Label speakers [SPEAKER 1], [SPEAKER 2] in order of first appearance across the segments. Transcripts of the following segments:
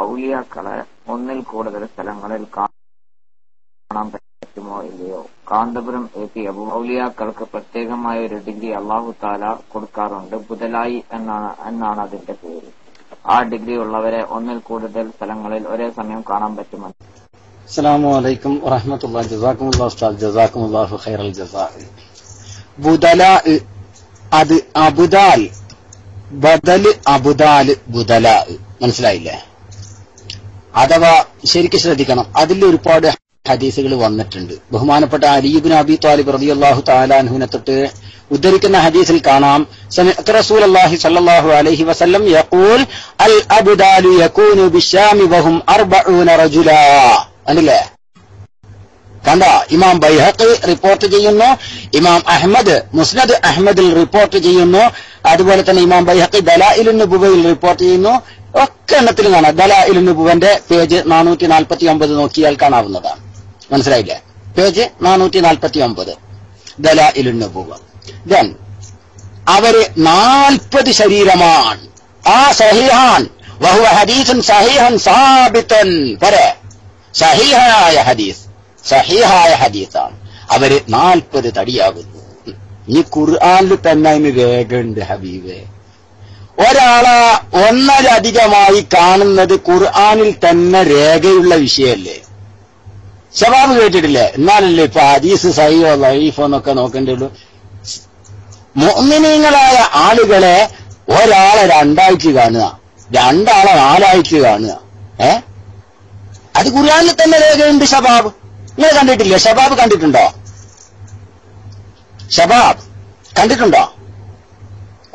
[SPEAKER 1] ഔലിയാക്കളെ ഒന്നിൽ കൂടുതൽ സ്ഥലങ്ങളിൽ കാണാൻ പറ്റുമോ ഇല്ലയോ? കാന്തപുരം AP അബു. ഔലിയാക്കൾക്ക് പ്രത്യേകമായ ഒരു ഡിഗ്രി അല്ലാഹു തആല കൊടുക്കാറുണ്ട്. ബുദലായി എന്നാണ് അതിന്റെ പേര്. ആ ഡിഗ്രി ഉള്ളവരെ ഒന്നിൽ കൂടുതൽ സ്ഥലങ്ങളിൽ ഒരേ സമയം കാണാൻ പറ്റുമോ?
[SPEAKER 2] അസ്സലാമു അലൈക്കും വറഹ്മത്തുള്ളാഹി. ജസാക്കുമുല്ലാഹു ഉസ്താദ്, ജസാക്കുമുല്ലാഹു ഖൈറൽ ജസാ. ബുദലാ, അത് അബുദാൽ, ബദൽ അബുദാൽ, ബുദലാ, മനസ്സിലായില്ലേ? അഥവാ ശരിക്കും ശ്രദ്ധിക്കണം, അതിൽ ഒരുപാട് ഹദീസുകൾ വന്നിട്ടുണ്ട്. ബഹുമാനപ്പെട്ട അലി ഇബ്നു അബി ത്വാലിബ് റളിയല്ലാഹു തആല അൻഹുവിനെ തൊട്ട് ഉദ്ധരിക്കുന്ന ഹദീസിൽ കാണാം, സമിഅ്തു റസൂലുള്ളാഹി സ്വല്ലല്ലാഹു അലൈഹി വസല്ലം യഖൂൽ അൽ അബ്ദാലു യകൂനു ബിശ്ശാമി വഹും 40 റജുലാ. അല്ലേ? കണ്ട, ഇമാം ബൈഹഖി റിപ്പോർട്ട് ചെയ്യുന്നു, ഇമാം അഹ്മദ് മുസ്നദ് അഹ്മദിൽ റിപ്പോർട്ട് ചെയ്യുന്നു, അതുപോലെ തന്നെ ഇമാം ബൈഹഖി ദലായിലുൻ നുബുവയിൽ റിപ്പോർട്ട് ചെയ്യുന്നു. ഒക്കെ എണ്ണത്തിൽ കാണാം. ദലായിലുൻ നുബുവന്റെ പേജ് 449 നോക്കിയാൽ കാണാവുന്നതാണ്. മനസ്സിലായില്ലേ? പേജ് 449 ദലായിലുൻ നുബുവ. ദെൻ അവര് 40 ശരീരമാണ്. ആ സഹീഹാൻ വഹുവ ഹദീസുൻ സഹീഹൻ സാബിതൻ. പറേ സഹീഹായ ഹദീസ്, സഹീഹായ ഹദീസാണ്. അവര് 40 തടിയാകുന്നു. ഈ ഖുർആനിൽ തന്നെ അതിന് രേഖയുണ്ട് ഹബീബേ. ഒരാളെ ഒന്നരധികമായി കാണുന്നത് ഖുർആനിൽ തന്നെ രേഖയുള്ള വിഷയല്ലേ? ശബാബ് കേട്ടിട്ടില്ലേ? എന്നാലല്ലേ ഇപ്പൊ ഹദീസ് സഹീഹോ ലഈഫോ എന്നൊക്കെ നോക്കേണ്ടതുള്ളൂ. മുഅ്മിനീങ്ങളായ ആളുകളെ ഒരാളെ 2 ആയിട്ട് കാണുക, 2 ആളെ 4 ആയിട്ട് കാണുക. അത് ഖുർആനിൽ തന്നെ രേഖയുണ്ട്. ശബാബ് നിങ്ങൾ കണ്ടിട്ടില്ലേ? ശബാബ് കണ്ടിട്ടുണ്ടോ? ശബാബ് കണ്ടിട്ടുണ്ടോ?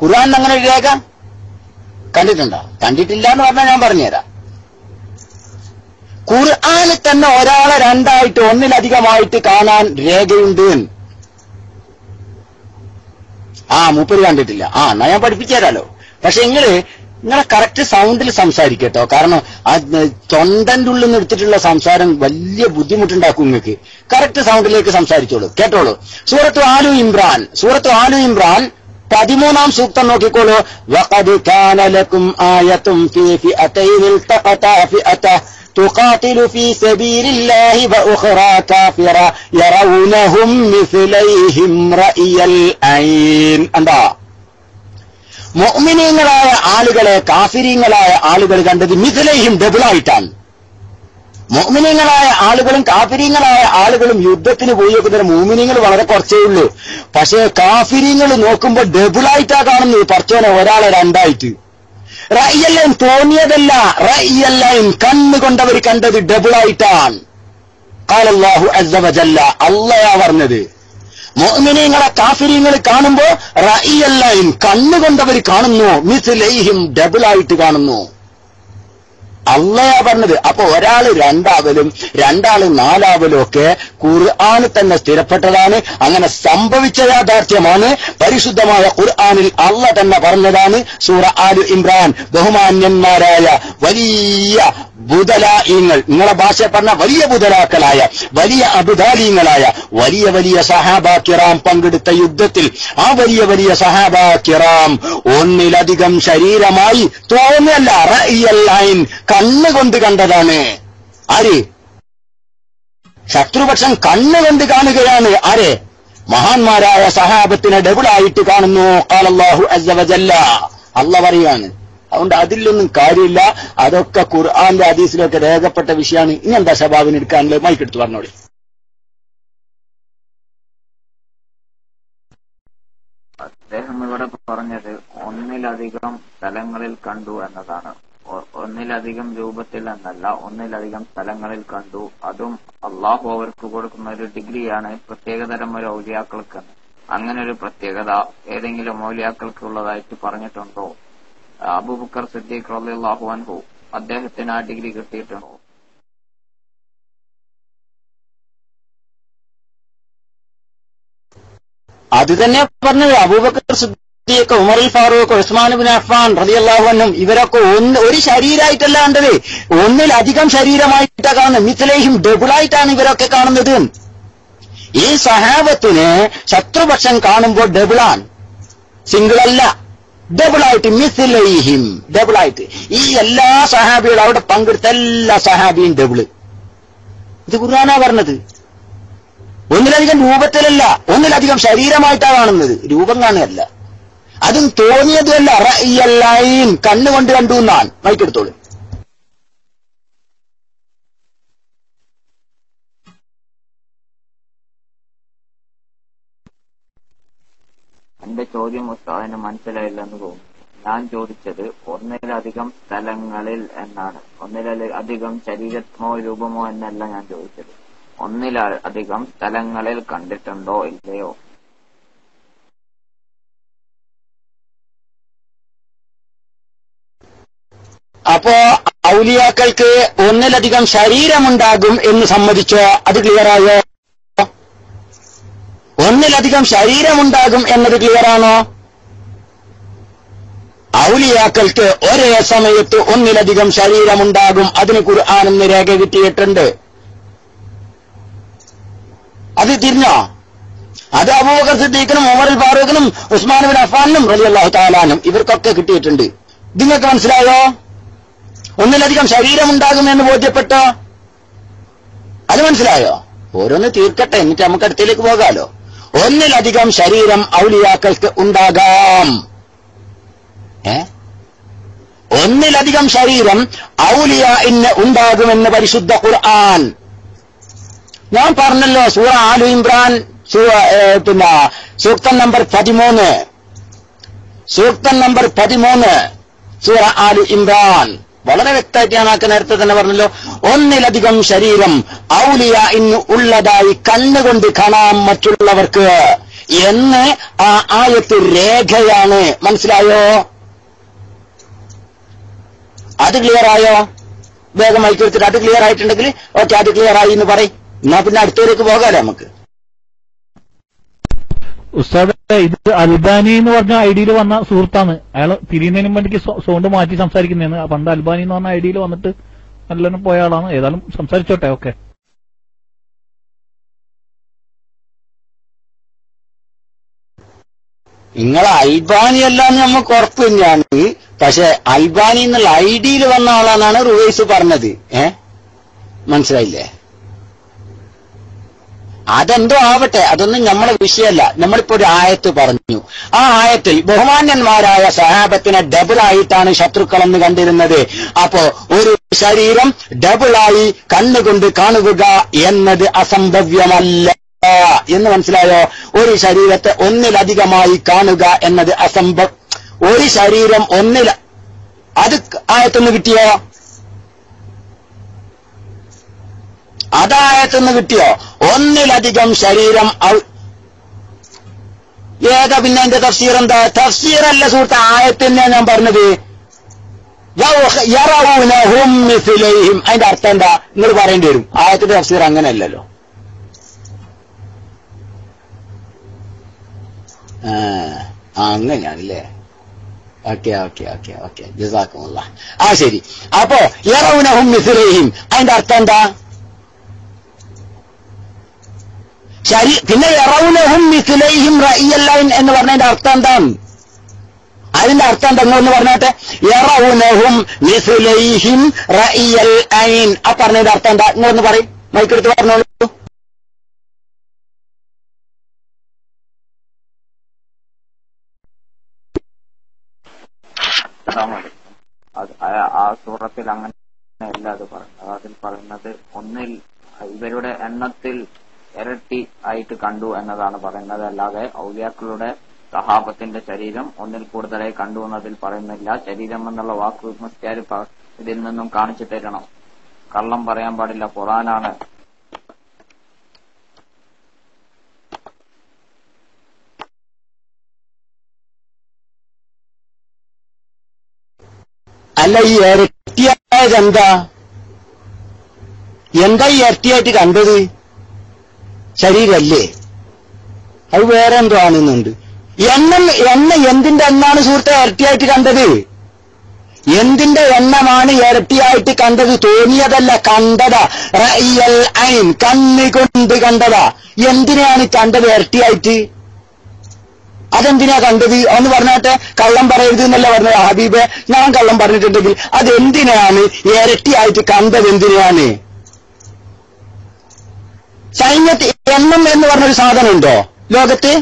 [SPEAKER 2] ഖുർആനിൽ അങ്ങനെ ഒരു രേഖ കണ്ടിട്ടുണ്ടോ? കണ്ടിട്ടില്ല എന്ന് പറഞ്ഞാൽ ഞാൻ പറഞ്ഞുതരാം. ഖുർആനിൽ തന്നെ ഒരാളെ 2 ആയിട്ട് ഒന്നിലധികമായിട്ട് കാണാൻ രേഖയുണ്ട്. മൂപ്പര് കണ്ടിട്ടില്ല. എന്നാ ഞാൻ പഠിപ്പിച്ചു തരാലോ. പക്ഷെ നിങ്ങളെ കറക്റ്റ് സൗണ്ടിൽ സംസാരിക്കട്ടോ. കാരണം ആ തൊണ്ടന്റെ ഉള്ളിൽ നിന്ന് എടുത്തിട്ടുള്ള സംസാരം വലിയ ബുദ്ധിമുട്ടുണ്ടാക്കും. നിങ്ങൾക്ക് കറക്റ്റ് സൗണ്ടിലേക്ക് സംസാരിച്ചോളൂ, കേട്ടോളൂ. സൂറത്തു ആലു ഇമ്രാൻ 13-ാം സൂക്തം നോക്കിക്കോളൂ. വഖദ് കാന ലക്കും ആയത്തും ഫീ ഫിഅതൈൻ ഇൽതഖതാ ഫിഅത തുഖാതിലു ഫീ സബീലില്ലാഹി വഉഖറാ കാഫിറ യറൗനഹും മിസ്ലൈഹിം റഅയൽ ഐൻ. എന്താ? മുഅ്മിനീങ്ങളായ ആളുകളെ കാഫിരീങ്ങളായ ആളുകൾ കണ്ടത് മിസ്ലൈഹിം ഡബിളായിട്ടാണ്. മുഅ്മിനീങ്ങളായ ആളുകളും കാഫിരീങ്ങളായ ആളുകളും യുദ്ധത്തിന് പോയി നോക്കുന്നതിന് മുഅ്മിനീങ്ങൾ വളരെ കുറച്ചേ ഉള്ളൂ. പക്ഷേ കാഫിരീങ്ങൾ നോക്കുമ്പോൾ ഡബിളായിട്ടാ കാണുന്നത്. പർച്ചോനെ ഒരാളെ 2 ആയിട്ട്. റഅയല്ലൈൻ തോന്നിയതല്ല, റഅയല്ലൈൻ കണ്ണുകൊണ്ടവർ കണ്ടത് ഡബിളായിട്ടാണ്. ഖാലല്ലാഹു അസ്സ വജല്ല, അല്ലാഹു പറഞ്ഞത് മുഅ്മിനീങ്ങളെ കാഫിരീങ്ങൾ കാണുമ്പോ റഅയല്ലൈൻ കണ്ണുകൊണ്ടവർ കാണുന്നു, മിസ്ലൈഹിം ഡബിളായിട്ട് കാണുന്നു. അള്ളയാ പറഞ്ഞത്. അപ്പൊ ഒരാള് 2 ആവലും 2 ആള് 4 ആവലും ഒക്കെ ഖുർആനിൽ തന്നെ സ്ഥിരപ്പെട്ടതാണ്. അങ്ങനെ സംഭവിച്ച യാഥാർത്ഥ്യമാണ്. പരിശുദ്ധമായ ഖുർആനിൽ അള്ളാഹ് തന്നെ പറഞ്ഞതാണ്. സൂറ ആലു ഇമ്രാൻ. ബഹുമാന്യന്മാരായ വലിയ ബുദലായിങ്ങൾ, നിങ്ങളെ ഭാഷ പറഞ്ഞ വലിയ ബുദലാക്കളായ വലിയ അബുദാലീങ്ങളായ വലിയ വലിയ സഹാബാ കിറാം പങ്കെടുത്ത യുദ്ധത്തിൽ ആ വലിയ വലിയ സഹാബാ കിറാം ഒന്നിലധികം ശരീരമായി തോന്നല്ല, റഅയൽ ഐൻ കണ്ണുകൊണ്ട് കണ്ടതാണ്. ആര്? ശത്രുപക്ഷം കണ്ണുകൊണ്ട് കാണുകയാണ്. ആരെ? മഹാന്മാരായ സഹാബത്തിനെ ഡബിളായിട്ട് കാണുന്നു. ഖാലല്ലാഹു അസ്സ വജല്ല, അല്ലാഹ് പറയാണ്. അതുകൊണ്ട് അതിലൊന്നും കാര്യമില്ല. അതൊക്കെ ഖുർആനിലെ ഹദീസിലൊക്കെ രേഖപ്പെട്ട വിഷയമാണ്. ഇനി എന്താ ശബാബിന് എടുക്കാനുള്ളത്? മൈക്കെടുത്ത് പറഞ്ഞോളി.
[SPEAKER 1] അദ്ദേഹം ഇവിടെ പറഞ്ഞത് ഒന്നിലധികം സ്ഥലങ്ങളിൽ കണ്ടു എന്നതാണ്. ഒന്നിലധികം രൂപത്തിൽ എന്നല്ല, ഒന്നിലധികം സ്ഥലങ്ങളിൽ കണ്ടു. അതും അള്ളാഹു അവർക്ക് കൊടുക്കുന്ന ഒരു ഡിഗ്രിയാണ്, പ്രത്യേകതരം ഒരു ഔലിയാക്കൾക്ക്. അങ്ങനെ ഒരു പ്രത്യേകത ഏതെങ്കിലും ഔലിയാക്കൾക്ക് ഉള്ളതായിട്ട് പറഞ്ഞിട്ടുണ്ടോ? അബൂബക്കർ സിദ്ദീഖ് റളിയല്ലാഹു അൻഹു അദ്ദേഹത്തിന് ആ ഡിഗ്രി കിട്ടിയിട്ടുണ്ടോ?
[SPEAKER 2] അത് തന്നെ പറഞ്ഞത്. അബൂബക്കർ സിദ്ദീഖ്, ഉമർ ഫാറൂഖ്, ഉസ്മാൻ ഇബ്നു അഫ്ഫാൻ റളിയല്ലാഹു അൻഹും ഇവരൊക്കെ ഒരു ശരീരമായിട്ടല്ല കണ്ടത്, ഒന്നിലധികം ശരീരമായിട്ടാണ് കാണുന്നത്. മിസ്ലൈഹിം ഡബിളായിട്ടാണ് ഇവരൊക്കെ കാണുന്നത്. ഈ സഹാബത്തിന് ശത്രുപക്ഷം കാണുമ്പോൾ ഡബിളാണ്, സിംഗിൾ അല്ല. ഡബിളായിട്ട് മിസ്ലൈഹിം, ഡബിളായിട്ട്. ഈ എല്ലാ സഹാബികളും അവിടെ പങ്കെടുത്ത എല്ലാ സഹാബിയും ഡബിള്. ഇത് ഖുർആനാ പറഞ്ഞത്. ഒന്നിലധികം രൂപത്തിലല്ല, ഒന്നിലധികം ശരീരമായിട്ടാണ് കാണുന്നത്, രൂപം കാണുകയല്ല. അതും തോന്നിയതുമല്ല. റഅയൽ ഐൻ, കണ്ണുകൊണ്ട് കണ്ടു എന്നാണ്. മൈക്കെടുത്തോളൂ.
[SPEAKER 1] എന്റെ ചോദ്യം ഉസ്താദിന് മനസ്സിലായില്ലെന്ന് തോന്നുന്നു. ഞാൻ ചോദിച്ചത് ഒന്നിലധികം സ്ഥലങ്ങളിൽ എന്നാണ്, ഒന്നിലധികം ശരീരമോ രൂപമോ എന്നല്ല ഞാൻ ചോദിച്ചത്. ഒന്നിലധികം സ്ഥലങ്ങളിൽ കണ്ടിട്ടുണ്ടോ ഇല്ലയോ?
[SPEAKER 2] അപ്പോ ഔലിയാക്കൾക്ക് ഒന്നിലധികം ശരീരമുണ്ടാകും എന്ന് സമ്മതിച്ചോ? അത് ക്ലിയറായോ? ഒന്നിലധികം ശരീരമുണ്ടാകും എന്നത് ക്ലിയറാണോ? ഔലിയാക്കൾക്ക് ഒരേ സമയത്ത് ഒന്നിലധികം ശരീരമുണ്ടാകും. അതിന് ഖുർആനിൽ രേഖ കിട്ടിയിട്ടുണ്ട്. അത് തിരിഞ്ഞോ? അത് അബൂബക്കർ സിദ്ദീഖിനും ഉമർ ഫാറൂഖിനും ഉസ്മാൻ ഇബ്നു അഫ്ഫാനും റളിയല്ലാഹു തആല അൻഹും ഇവർക്കൊക്കെ കിട്ടിയിട്ടുണ്ട്. നിങ്ങൾക്ക് മനസ്സിലായോ? ഒന്നിലധികം ശരീരമുണ്ടാകും എന്ന് ബോധ്യപ്പെട്ടോ? അത് മനസ്സിലായോ? ഓരോന്ന് തീർക്കട്ടെ, എന്നിട്ട് നമുക്ക് അടുത്തേക്ക് പോകാലോ. ഒന്നിലധികം ശരീരം ഔലിയാക്കൾക്ക് ഉണ്ടാകാം. ഒന്നിലധികം ശരീരം ഔലിയാഇന് ഉണ്ടാകുമെന്ന് പരിശുദ്ധ ഖുർആൻ. ഞാൻ പറഞ്ഞല്ലോ, സൂറ ആലു ഇംറാൻ സൂക്തം നമ്പർ 13, സൂക്തം നമ്പർ 13 സൂറ ആലു ഇംറാൻ. വളരെ വ്യക്തമായിട്ട് ഞാൻ നേരത്തെ തന്നെ പറഞ്ഞല്ലോ, ഒന്നിലധികം ശരീരം ഔലിയാഇന് ഉള്ളതായി കണ്ണുകൊണ്ട് കാണാം മറ്റുള്ളവർക്ക് എന്ന് ആ ആയത്ത് രേഖയാണ്. മനസ്സിലായോ? അത് ക്ലിയർ ആയോ? വേഗം മൈക്കെടുത്തിട്ട് അത് ക്ലിയർ ആയിട്ടുണ്ടെങ്കിൽ ഓക്കെ, അത് ക്ലിയർ ആയി എന്ന് പറയും. എന്നാ പിന്നെ അടുത്തതിലേക്ക് പോകാലോ നമുക്ക്.
[SPEAKER 3] ഉസ്താദ്, ഇത് അൽബാനി എന്ന് പറഞ്ഞ ഐഡിയിൽ വന്ന സുഹൃത്താണ്. അയാൾ തിരിയുന്നതിനും വേണ്ടിക്ക് സൗണ്ട് മാറ്റി സംസാരിക്കുന്നതാണ്. പണ്ട് അൽബാനി എന്ന് പറഞ്ഞ ഐഡിയിൽ വന്നിട്ട് നല്ലോണം പോയ ആളാണ്. ഏതായാലും സംസാരിച്ചോട്ടെ. ഓക്കെ.
[SPEAKER 2] നിങ്ങളെ അൽബാനി അല്ലാന്ന് നമുക്ക് ഉറപ്പ് തന്നെയാണ്. പക്ഷെ അൽബാനി എന്നുള്ള ഐഡിയിൽ വന്ന ആളാണെന്നാണ് റുവൈസ് പറഞ്ഞത്. മനസ്സിലായില്ലേ? അതെന്തോ ആവട്ടെ, അതൊന്നും നമ്മളെ വിഷയമല്ല. നമ്മളിപ്പോ ഒരു ആയത്ത് പറഞ്ഞു. ആ ആയത്തിൽ ബഹുമാന്യന്മാരായ സഹാബത്തിനെ ഡബിളായിട്ടാണ് ശത്രുക്കളെന്ന് കണ്ടിരുന്നത്. അപ്പോ ഒരു ശരീരം ഡബിളായി കണ്ണുകൊണ്ട് കാണുക എന്നത് അസംഭവ്യമല്ല എന്ന് മനസ്സിലായോ? ഒരു ശരീരത്തെ ഒന്നിലധികമായി കാണുക എന്നത് ഒരു ശരീരം അത് ആയത്തൊന്ന് കിട്ടിയോ? അതായത്തൊന്ന് കിട്ടിയോ? ഒന്നിലധികം ശരീരം ഏതാ പിന്നെ എന്റെ തഫ്സീർ എന്താ? തഫ്സീറല്ല സുഹൃത്ത്, ആയത്തിനെ ഞാൻ പറഞ്ഞത്. യറൗനഹും മിസ്ലൈഹിം, അതിന്റെ അർത്ഥം എന്താ നിങ്ങൾ പറയേണ്ടി വരും. ആയത്തിന്റെ തഫ്സീർ അങ്ങനെയല്ലല്ലോ. അങ്ങനെയാണല്ലേ? ഓക്കെ ഓക്കെ ഓക്കെ ഓക്കെ, ജസാക്കുമുല്ലാഹ്. ശരി. അപ്പോ യറൗനഹും മിസ്ലൈഹിം അതിന്റെ അർത്ഥം എന്താ? ശരി. പിന്നെ യറൗനഹും മിസ്ലൈഹിം റഅയൽ ഐൻ എന്ന് പറഞ്ഞതിന്റെ അർത്ഥം എന്താണ്? അതിന്റെ അർത്ഥം എന്താന്ന് പറഞ്ഞാട്ടെ. യറൗനഹും മിസ്ലൈഹിം റഅയൽ ഐൻ, ആ പറഞ്ഞതിന്റെ അർത്ഥം എന്താ? ഇങ്ങൊന്ന് പറയും, മൈക്കെടുത്ത് പറഞ്ഞോളൂ.
[SPEAKER 1] ആ സൂറത്തിൽ അങ്ങനെയല്ല അത് പറയുന്നത്. അതിൽ പറയുന്നത് ഒന്നിൽ ഇവരുടെ എണ്ണത്തിൽ ഇരട്ടി ആയിട്ട് കണ്ടു എന്നതാണ് പറയുന്നത്. അല്ലാതെ ഔലിയാക്കളുടെ സഹാബത്തിന്റെ ശരീരം ഒന്നിൽ കൂടുതലായി കണ്ടു എന്നതിൽ പറയുന്നില്ല. ശരീരം എന്നുള്ള വാക്ക് മുസ്ലിയാർ ഇതിൽ നിന്നും കാണിച്ചു തരണം. കള്ളം പറയാൻ പാടില്ല, ഖുർആനാണ്.
[SPEAKER 2] അല്ല, ഈ ഇരട്ടിയായത് എന്താ? ഈ ഇരട്ടിയായിട്ട് കണ്ടത്? ശരീരല്ലേ? അത് വേറെ എന്തോ ആണെന്നുണ്ട്. എണ്ണ എന്തിന്റെ എണ്ണാണ് സുഹൃത്തെ ഇരട്ടിയായിട്ട് കണ്ടത്? എന്തിന്റെ എണ്ണമാണ് ഇരട്ടിയായിട്ട് കണ്ടത്? തോന്നിയതല്ല, കണ്ടതാ. റഅയൽ ഐൻ, കണ്ണുകൊണ്ട് കണ്ടതാ. എന്തിനെയാണ് കണ്ടത് ഇരട്ടിയായിട്ട്? അതെന്തിനാ കണ്ടത് എന്ന് പറഞ്ഞാട്ടെ. കള്ളം പറയരുത് എന്നല്ല പറഞ്ഞത് ഹബീബെ. ഞാൻ കള്ളം പറഞ്ഞിട്ടുണ്ടെങ്കിൽ അതെന്തിനാണ് ഇരട്ടിയായിട്ട് കണ്ടത്? എന്തിനാണ്? സൈന്യത്ത് എണ്ണം എന്ന് പറഞ്ഞൊരു സാധനം ഉണ്ടോ ലോകത്ത്?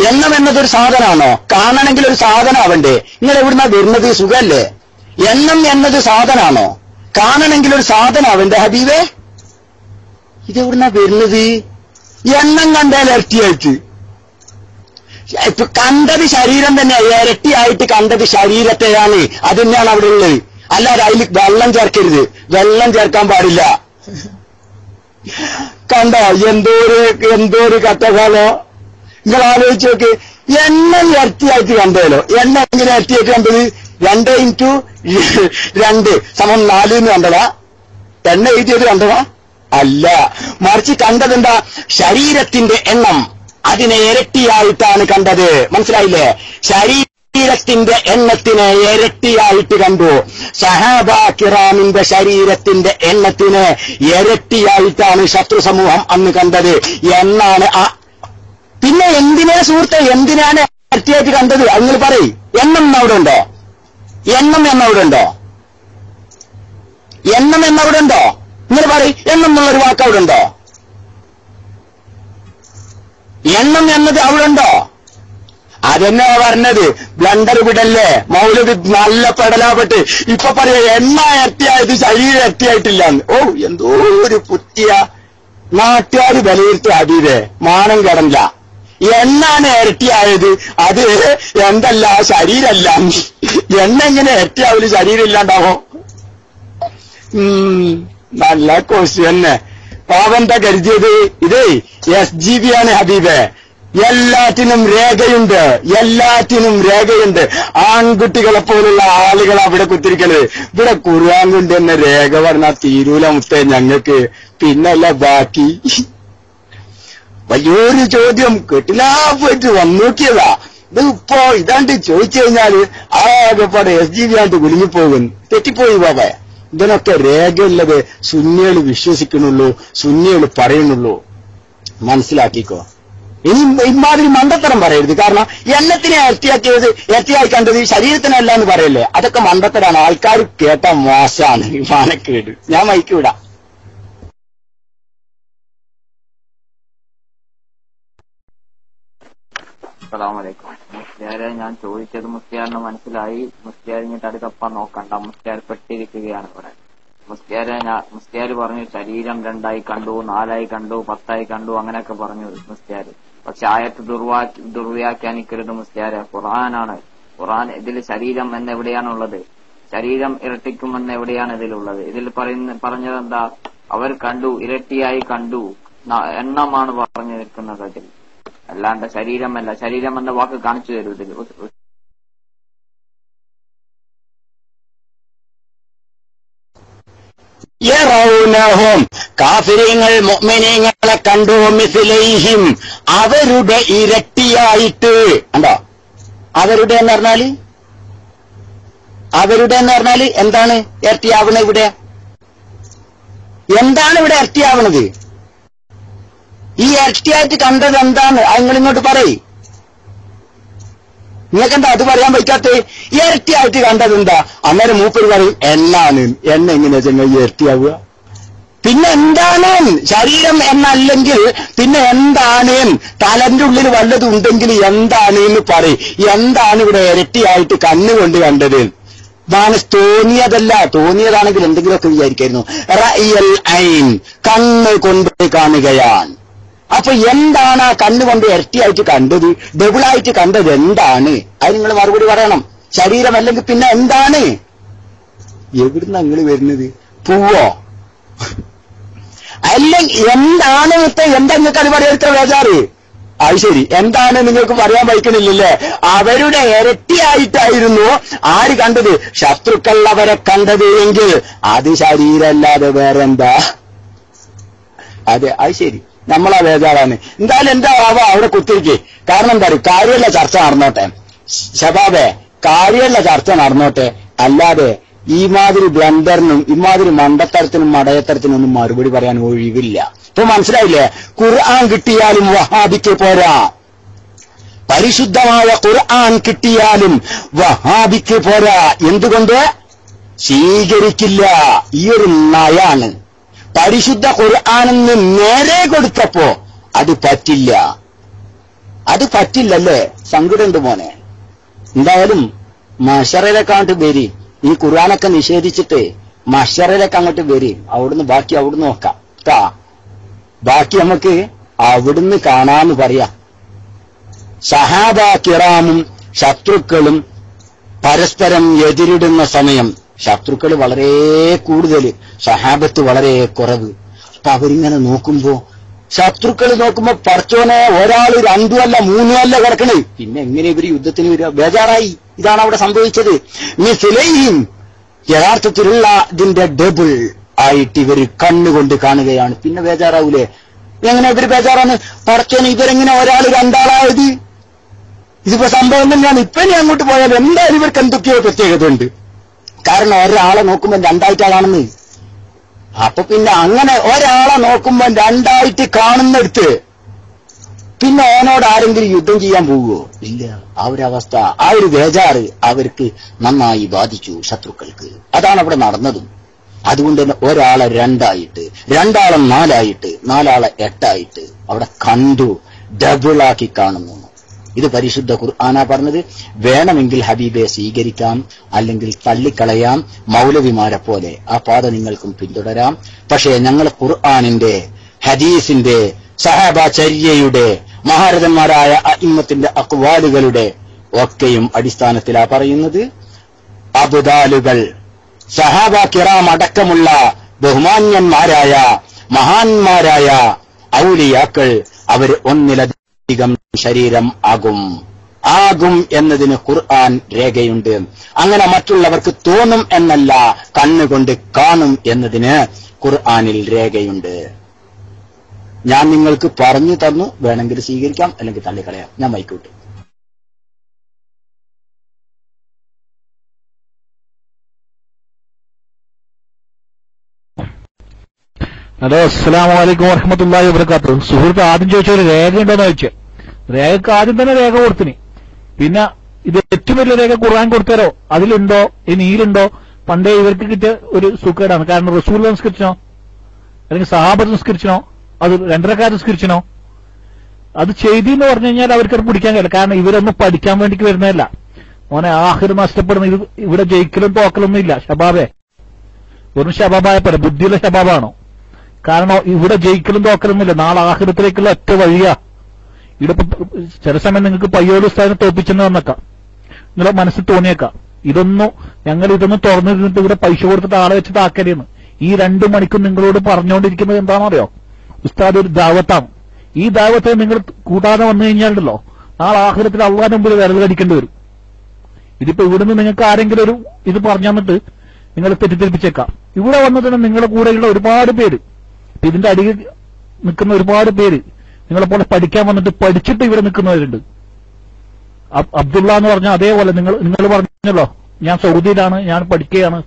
[SPEAKER 2] എണ്ണം എന്നതൊരു സാധനമാണോ? കാണണമെങ്കിൽ ഒരു സാധനം ആവണ്ടേ? നിങ്ങൾ എവിടുന്നാ വരുന്നത്? സുഖല്ലേ? എണ്ണം എന്നത് സാധനമാണോ? കാണണമെങ്കിൽ ഒരു സാധനം ആവണ്ടേ ഹബീബെ? ഇതെവിടുന്നാ വരുന്നത്? എണ്ണം കണ്ടാൽ ഇരട്ടിയായിട്ട് ഇപ്പൊ കണ്ടത് ശരീരം തന്നെ. ഇരട്ടിയായിട്ട് കണ്ടത് ശരീരത്തെയാണ്. അത് തന്നെയാണ് അവിടെ ഉള്ളത്. അല്ലാതെ അതിൽ വെള്ളം ചേർക്കരുത്. വെള്ളം ചേർക്കാൻ പാടില്ല. കണ്ടോ എന്തോരു കട്ടകാലോ? നിങ്ങൾ ആലോചിച്ച് നോക്ക്. എണ്ണ ഇരട്ടിയായിട്ട് കണ്ടല്ലോ. എണ്ണ എങ്ങനെ ഇരട്ടിയായിട്ട് കണ്ടത്? 2 × 2 = 4 എന്ന് കണ്ടതാ? എണ്ണ എഴുതിയത് കണ്ടതാ? അല്ല. മറിച്ച് കണ്ടതെന്താ? ശരീരത്തിന്റെ എണ്ണം. അതിനെ ഇരട്ടിയായിട്ടാണ് കണ്ടത്. മനസ്സിലായില്ലേ? ശരീരത്തിന്റെ എണ്ണത്തിനെ ഇരട്ടിയായിട്ട് കണ്ടു. സഹാബാ കിറാമിന്റെ ശരീരത്തിന്റെ എണ്ണത്തിനെ ഇരട്ടിയായിട്ടാണ് ശത്രു സമൂഹം അന്ന് കണ്ടത് എന്നാണ്. പിന്നെ എന്തിനാ സുഹൃത്തെ, എന്തിനാണ് ഇരട്ടിയായിട്ട് കണ്ടത്? നിങ്ങൾ പറയും. എണ്ണം എന്നവിടെ ഉണ്ടോ? എണ്ണം എന്നവിടെ ഉണ്ടോ? എണ്ണം എന്നവിടെ ഉണ്ടോ? നിങ്ങൾ പറയും. എണ്ണം എന്നുള്ളൊരു വാക്ക് അവിടെ ഉണ്ടോ? എണ്ണം എന്നത് അവിടെ ഉണ്ടോ? അതെന്നെ പറഞ്ഞത്. ബ്ലണ്ടർ വിടല്ലേ മൗലവി. നല്ല പെടലാപ്പെട്ട് ഇപ്പൊ പറയാ എണ്ണ ഇരട്ടിയായത് ശരീരം ഇരട്ടിയായിട്ടില്ലാന്ന്. ഓ എന്തോ ഒരു പുത്തിയ. നാട്ടുകാർ വിലയിരുത്തുക ഹബീബെ, മാനം കടല്ല. എണ്ണാണ് ഇരട്ടിയായത്. അത് എന്തല്ല, ശരീരമല്ല. എണ്ണ എങ്ങനെ ഇരട്ടിയാവില്ല? ശരീരം ഇല്ലാണ്ടാവോ? നല്ല ക്വസ്റ്റ്യൻ തന്നെ. പാവന്താ കരുതിയത്? ഇതേ SGB ആണ് ഹബീബെ. എല്ലാറ്റിനും രേഖയുണ്ട്. എല്ലാറ്റിനും രേഖയുണ്ട്. ആൺകുട്ടികളെ പോലുള്ള ആളുകൾ അവിടെ കുത്തിരിക്കണത്. ഇവിടെ ഖുർആൻ കൊണ്ട് തന്നെ രേഖ പറഞ്ഞാൽ തീരൂല മുത്തേ ഞങ്ങൾക്ക്. പിന്നല്ല ബാക്കി. വലിയൊരു ചോദ്യം കെട്ടിലായിട്ട് വന്നു നോക്കിയതാ. ഇത് ഇപ്പോ ഇതാണ്ട് ചോദിച്ചു കഴിഞ്ഞാല് ആകെപ്പാടെ SGB ആയിട്ട് കുലുങ്ങിപ്പോകും. തെറ്റിപ്പോയി ബാബേ. ഇതിനൊക്കെ രേഖയുള്ളത് സുന്നികൾ വിശ്വസിക്കുന്നുള്ളൂ, സുന്നികൾ പറയുന്നുള്ളൂ. മനസ്സിലാക്കിക്കോ. ഇനി ഇമാതിരി മണ്ടത്തരം പറയരുത്. കാരണം എണ്ണത്തിനെ ഇരട്ടിയായി കണ്ടത് ശരീരത്തിനല്ല എന്ന് പറയല്ലേ? അതൊക്കെ മണ്ടത്തരാണ്. ആൾക്കാർ കേട്ട മോശമാണ്. മാനക്കേട്. ഞാൻ മൈക്ക് വിടാം.
[SPEAKER 1] അസ്സലാമലൈക്കും. മുസ്ലിയാരെ, ഞാൻ ചോദിച്ചത് മുസ്ലിയാറിന് മനസ്സിലായി. മുസ്ലിയാർ ഇങ്ങോട്ട് അടുക്കപ്പാൻ നോക്കണ്ട. മുസ്ലിയാർ പെട്ടിരിക്കുകയാണ് ഇവിടെ. മുസ്ലിയാർ പറഞ്ഞു ശരീരം 2 കണ്ടു, 4 കണ്ടു, 10 കണ്ടു, അങ്ങനെയൊക്കെ പറഞ്ഞു മുസ്ലിയാർ. പക്ഷെ ആയത്ത് ദുർവ്യാഖ്യാനിക്കരുത് മുസ്ലിയാരെ. ഖുർആനാണ്. ഖുർആൻ ഇതിൽ ശരീരം എന്നെവിടെയാണുള്ളത്? ശരീരം ഇരട്ടിക്കുമെന്ന് എവിടെയാണ് ഇതിലുള്ളത്? ഇതിൽ പറഞ്ഞതെന്താ? അവർ കണ്ടു, ഇരട്ടിയായി കണ്ടു. എണ്ണമാണ് പറഞ്ഞു നിൽക്കുന്നത് അതിൽ, അല്ലാണ്ട് ശരീരമല്ല. ശരീരം എന്ന വാക്ക് കാണിച്ചു തരൂ ഇതിൽ.
[SPEAKER 2] യറൗനഹും കാഫിരീങ്ങൾ മുഅ്മിനീങ്ങളെ കണ്ടു മിസ്ലൈഹിം അവരുടെ ഇരട്ടിയായിട്ട്. കണ്ടോ? അവരുടെ എന്ന് പറഞ്ഞാല് എന്താണ് ഇരട്ടിയാവണത്? ഇവിടെ എന്താണ് ഇവിടെ ഇരട്ടിയാവണത്? ഈ ഇരട്ടിയായിട്ട് കണ്ടത് എന്താണ്? നിങ്ങൾ ഇങ്ങോട്ട് പറയും. നിങ്ങൾക്കെന്താ അത് പറയാൻ പറ്റാത്ത? ഇരട്ടിയായിട്ട് കണ്ടത് എന്താ? അന്നേരം മൂപ്പര് പറയും എണ്ണാണ്. എണ്ണ എങ്ങനെയാ ചെങ്ങായി ഇരട്ടിയാവുക? പിന്നെ എന്താണ്? ശരീരം എന്നല്ലെങ്കിൽ പിന്നെ എന്താണ്? തലന്റെ ഉള്ളിൽ വല്ലതും ഉണ്ടെങ്കിൽ എന്താണ് എന്ന് പറയും. എന്താണ് ഇവിടെ ഇരട്ടിയായിട്ട് കണ്ണുകൊണ്ട് കണ്ടത്? തോന്നിയതല്ല. തോന്നിയതാണെങ്കിൽ എന്തെങ്കിലുമൊക്കെ വിചാരിക്കായിരുന്നു. റഅയൽ ഐൻ, കണ്ണ് കൊണ്ട് കാണുകയാണ്. അപ്പൊ എന്താണ് ആ കണ്ണുകൊണ്ട് ഇരട്ടിയായിട്ട് കണ്ടത്? ഡബിളായിട്ട് കണ്ടത് എന്താണ്? അത് നിങ്ങൾ മറുപടി പറയണം. ശരീരം അല്ലെങ്കിൽ പിന്നെ എന്താണ്? എവിടുന്ന നിങ്ങൾ വരുന്നത്? പൂവോ? അല്ലെങ്കിൽ എന്താണ്? എന്താ നിങ്ങൾക്ക് അത് പറയാൻ ഇത്ര ബേജാറ്? അത് ശരി, എന്താണ് നിങ്ങൾക്ക് പറയാൻ വയ്ക്കണില്ലല്ലേ? അവരുടെ ഇരട്ടിയായിട്ടായിരുന്നു ആര് കണ്ടത്? ശത്രുക്കൾ അവരെ കണ്ടത് എങ്കിൽ അത് ശരീരമല്ലാതെ വേറെന്താ? അതെ, അത് ശരി, നമ്മളാ ബേജാറാണ്. എന്തായാലും എന്താ അവിടെ കുത്തിരിക്കേ. കാരണം എന്താ പറയുക, കാര്യമുള്ള ചർച്ച നടന്നോട്ടെ ശബാബെ, കാര്യമുള്ള ചർച്ച നടന്നോട്ടെ. അല്ലാതെ ഈമാതിരി ബ്ലണ്ടറിനും ഇമാതിരി മണ്ടത്തരത്തിനും മടയത്തരത്തിനും ഒന്നും മറുപടി പറയാൻ ഒഴിവില്ല. ഇപ്പൊ മനസ്സിലായില്ലേ? ഖുർആൻ കിട്ടിയാലും വഹാബിക്ക് പോരാ. പരിശുദ്ധമായ ഖുർആൻ കിട്ടിയാലും വഹാബിക്ക് പോരാ. എന്തുകൊണ്ട്? സ്വീകരിക്കില്ല. ഈ ഒരു നയാണ്. പരിശുദ്ധ ഖുർആനെന്ന് നേരെ കൊടുത്തപ്പോ അത് പറ്റില്ല. അത് പറ്റില്ലല്ലേ? സങ്കടമുണ്ട് മോനെ. എന്തായാലും മഹ്ശറിലേക്ക് അങ്ങോട്ട് വരി. ഈ ഖുർആനൊക്കെ നിഷേധിച്ചിട്ട് മഹ്ശറിലേക്ക് അങ്ങോട്ട് വരി. അവിടുന്ന് ബാക്കി അവിടുന്ന് നോക്കാം ട്ടാ. ബാക്കി നമുക്ക് അവിടുന്ന് കാണാന്ന് പറയാ. സഹാബ കിറാമും ശത്രുക്കളും പരസ്പരം എതിരിടുന്ന സമയം ശത്രുക്കൾ വളരെ കൂടുതൽ, സഹാബത്ത് വളരെ കുറവ്. അപ്പൊ അവരിങ്ങനെ നോക്കുമ്പോ ശത്രുക്കൾ നോക്കുമ്പോ പടച്ചോനെ ഒരാൾ 2 അല്ല 3 അല്ല കിടക്കണേ. പിന്നെ എങ്ങനെ ഇവര് യുദ്ധത്തിന് വരിക? ബേജാറായി. ഇതാണ് അവിടെ സംഭവിച്ചത്. മിസ്ലൈഹിം, യഥാർത്ഥത്തിലുള്ള ഇതിന്റെ ഡബിൾ ആയിട്ട് ഇവര് കണ്ണുകൊണ്ട് കാണുകയാണ്. പിന്നെ ബേജാറാവൂലേ? എങ്ങനെ ഇവര് ബേജാറാണ്? പടച്ചോനെ ഇവരെങ്ങനെ ഒരാൾ 2 ആളായത്? ഇതിപ്പോ സംഭവം തന്നെയാണ്. ഇപ്പൊ ഇനി അങ്ങോട്ട് പോയാൽ എന്തായാലും ഇവർക്ക് എന്തൊക്കെയോ പ്രത്യേകത ഉണ്ട്. കാരണം ഒരാളെ നോക്കുമ്പോൾ 2 ആയിട്ടാണെന്ന്. അപ്പൊ പിന്നെ അങ്ങനെ ഒരാളെ നോക്കുമ്പോൾ 2 ആയിട്ട് കാണുന്നിടത്ത് പിന്നെ ഓനോട് ആരെങ്കിലും യുദ്ധം ചെയ്യാൻ പോവുമോ? ഇല്ല. ആ ഒരു അവസ്ഥ, ആ ഒരു ബേജാറ് അവർക്ക് നന്നായി ബാധിച്ചു ശത്രുക്കൾക്ക്. അതാണ് അവിടെ നടന്നതും. അതുകൊണ്ട് തന്നെ ഒരാളെ 2 ആയിട്ട്, 2 ആളെ 4 ആയിട്ട്, 4 ആളെ 8 ആയിട്ട് അവിടെ കണ്ടു, ഡബിളാക്കി കാണുന്നു. ഇത് പരിശുദ്ധ ഖുർആനാ പറഞ്ഞത്. വേണമെങ്കിൽ ഹബീബെ സ്വീകരിക്കാം, അല്ലെങ്കിൽ തള്ളിക്കളയാം. മൗലവിമാരെ പോലെ ആ പാത നിങ്ങൾക്കും പിന്തുടരാം. പക്ഷേ ഞങ്ങൾ ഖുർആനിന്റെ, ഹദീസിന്റെ, സഹാബാചര്യയുടെ, മഹാരഥന്മാരായ അഇമ്മത്തിന്റെ അഖ്വാലുകളുടെ ഒക്കെയും അടിസ്ഥാനത്തിലാ പറയുന്നത്. അബ്ദാലുകൾ, സഹാബ കിറാം അടക്കമുള്ള ബഹുമാന്യന്മാരായ മഹാന്മാരായ ഔലിയാക്കൾ അവർ ഒന്നിലധികം ശരീരം ആകും എന്നതിന് ഖുർആൻ രേഖയുണ്ട്. അങ്ങനെ മറ്റുള്ളവർക്ക് തോന്നും എന്നല്ല, കണ്ണുകൊണ്ട് കാണും എന്നതിന് ഖുർആനിൽ രേഖയുണ്ട്. ഞാൻ നിങ്ങൾക്ക് പറഞ്ഞു തന്നു. വേണമെങ്കിൽ സ്വീകരിക്കാം, അല്ലെങ്കിൽ തള്ളിക്കളയാം. ഞാൻ മൈക്കോട്ടെ.
[SPEAKER 3] ഹലോ, അസ്സലാമു അലൈക്കും വറഹ്മത്തുള്ളാഹി വബറകാതുഹു. സുഹൃത്ത് ആദ്യം ചോദിച്ച ഒരു രേഖ ഉണ്ടോന്ന് ചോദിച്ചു. രേഖക്ക് ആദ്യം തന്നെ രേഖ കൊടുത്തിന്. പിന്നെ ഇത് ഏറ്റവും വലിയ രേഖ ഖുർആൻ കൊടുത്തരോ? അതിലുണ്ടോ? ഈ നീലുണ്ടോ? പണ്ടേ ഇവർക്ക് കിട്ടിയ ഒരു സുഖേടാണ്. കാരണം റസൂൽ സംസ്കരിച്ചനോ, അല്ലെങ്കിൽ സഹാബത്ത് സംസ്കരിച്ചനോ, അത് 2 റക്അത്ത് സംസ്കരിച്ചനോ? അത് ചെയ്തെന്ന് പറഞ്ഞു കഴിഞ്ഞാൽ അവർക്കത് പിടിക്കാൻ കഴിയില്ല. കാരണം ഇവരൊന്നും പഠിക്കാൻ വേണ്ടിക്ക് വരുന്നതല്ല. മോനെ ആഖിർ നഷ്ടപ്പെടുന്ന ഇത് ഇവിടെ ജയിക്കലും തോക്കലൊന്നും ഇല്ല. ഷബാബെ, വെറും ഷബാബായ പോലെ ബുദ്ധിയുള്ള ഷബാബാണോ? കാരണം ഇവിടെ ജയിക്കലും തോക്കലൊന്നുമില്ല. നാളെ ആഖിറത്തിലേക്കുള്ള ഒറ്റ വഴിയാ. ഇവിടെ ചില സമയം നിങ്ങൾക്ക് പയ്യോട് ഉസ്താദിനെ തോപ്പിച്ചെന്ന് വന്നേക്കാം, നിങ്ങളെ മനസ്സിൽ തോന്നിയേക്കാം. ഞങ്ങൾ ഇതൊന്നും തുറന്നിരുന്നിട്ട് ഇവിടെ പൈസ കൊടുത്തിട്ട് ആളെ വെച്ചിട്ട് ആക്കരുതെന്ന്. ഈ 2 മണിക്കൂർ നിങ്ങളോട് പറഞ്ഞുകൊണ്ടിരിക്കുന്നത് എന്താണെന്നറിയോ? ഉസ്താദ് ഒരു ദാവത്താണ്. ഈ ദാവത്തെ നിങ്ങൾ കൂട്ടാതെ വന്നു കഴിഞ്ഞാലുണ്ടല്ലോ, നാളെ ആഖിറത്തിൽ അള്ളാഹുവിന്റെ മുമ്പിൽ വിരൽ കടിക്കേണ്ടി വരും. ഇതിപ്പോ ഇവിടുന്ന് നിങ്ങൾക്ക് ആരെങ്കിലും ഒരു ഇത് പറഞ്ഞു തന്നിട്ട് നിങ്ങൾ തെറ്റിദ്ധരിപ്പിച്ചേക്കാം. ഇവിടെ വന്നതിന് നിങ്ങളുടെ കൂടെയുള്ള ഒരുപാട് പേര്, ഇതിന്റെ അടിയിൽ നിൽക്കുന്ന ഒരുപാട് പേര് നിങ്ങളെപ്പോലെ പഠിക്കാൻ വന്നിട്ട് പഠിച്ചിട്ട് ഇവിടെ നിൽക്കുന്നവരുണ്ട്. അബ്ദുള്ള എന്ന് പറഞ്ഞാൽ അതേപോലെ നിങ്ങൾ പറഞ്ഞല്ലോ, ഞാൻ സൗദിയിലാണ്, ഞാൻ പഠിക്കുകയാണ്.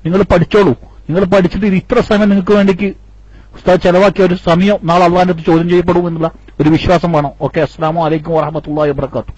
[SPEAKER 3] നിങ്ങൾ പഠിച്ചോളൂ. നിങ്ങൾ പഠിച്ചിട്ട് ഇത് ഇത്ര സമയം നിങ്ങൾക്ക് വേണ്ടിക്ക് ഉസ്താദ് ചെലവാക്കിയ ഒരു സമയം നാളെ അള്ളാഹിന്റെ അടുത്ത് ചോദ്യം ചെയ്യപ്പെടും എന്നുള്ള ഒരു വിശ്വാസം വേണം. ഓക്കെ, അസ്സലാമു അലൈക്കും വറഹ്മത്തുള്ളാഹി വബറകാതുഹു.